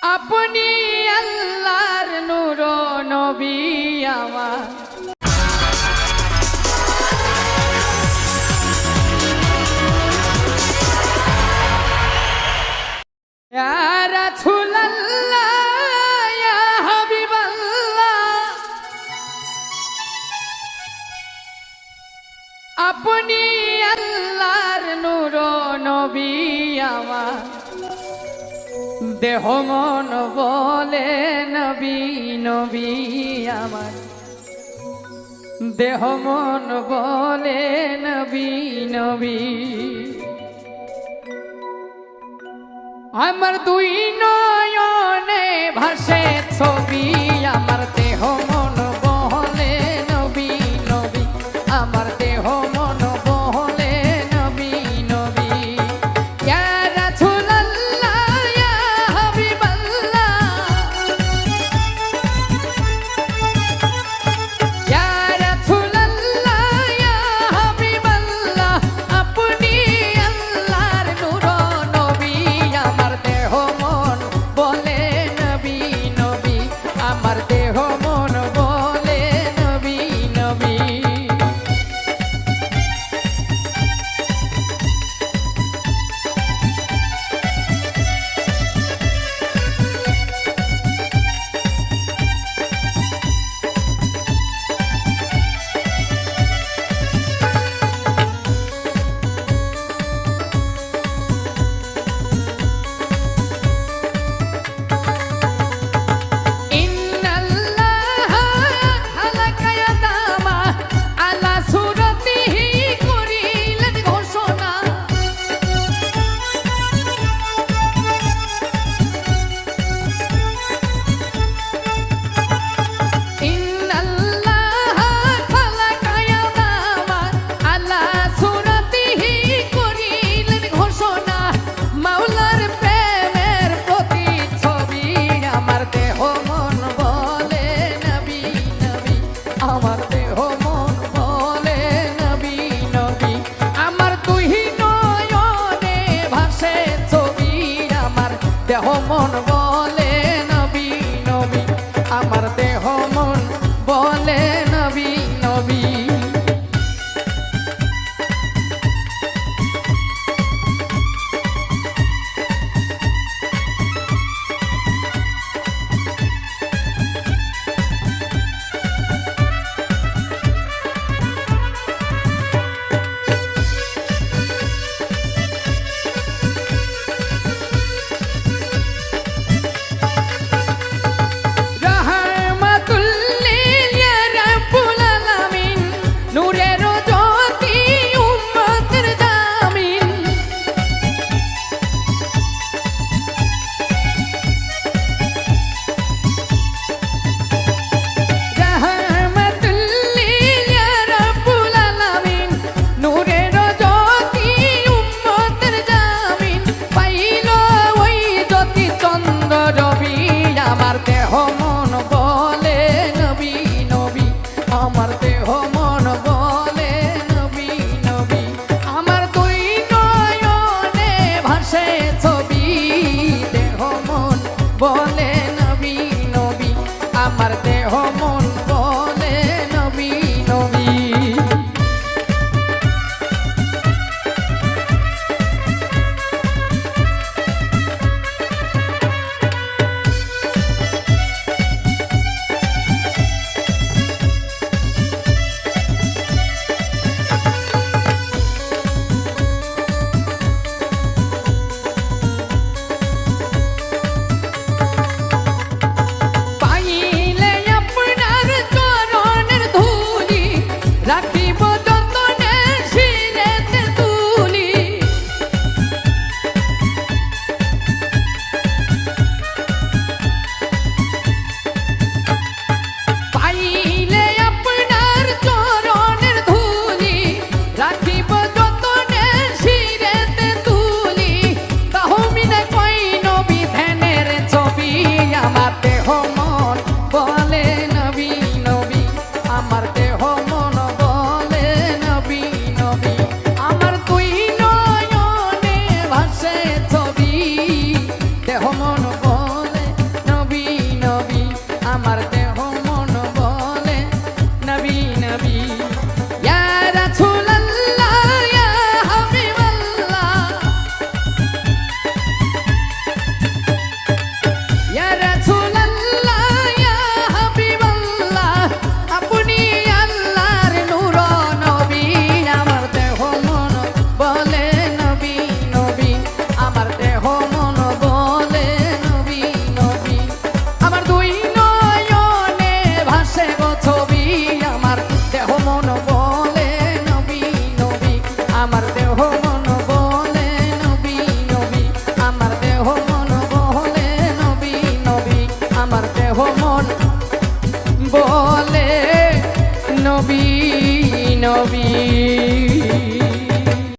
আপনি আল্লাহর নূর নবী আমার ইয়া রাসূলুল্লাহ ইয়া হাবিবাল্লাহ আপনি আল্লাহর নূর নবী আমার দেহ মন বলে নবী নবী আমার দেহ মন বলে নবী নবী আমার দুই নয়নে ভাসে ছবি আমার দেহ মন বলে নবী নবী আমার দেহ মন বলে নবী নবী ইয়া রাসূলুল্লাহ ইয়া হাবিবাল্লাহ ইয়া রাসূলুল্লাহ ইয়া হাবিবাল্লাহ আপনি আল্লাহর নূর নবী আমার দেহ মন বলে নবী নবী আমার দেহ মন বলে নবী নবী আমার দেহ মন বলে নবী নবী আমার দুই নয়নে ভাসে ছবি আমার দেহ মন বলে নবী নবী আমার দেহ মন বলে নবী নবী আমার দেহ মন বলে নবী নবী আমার দুই নয়নে ভাসে ছবি দেহ মন বলে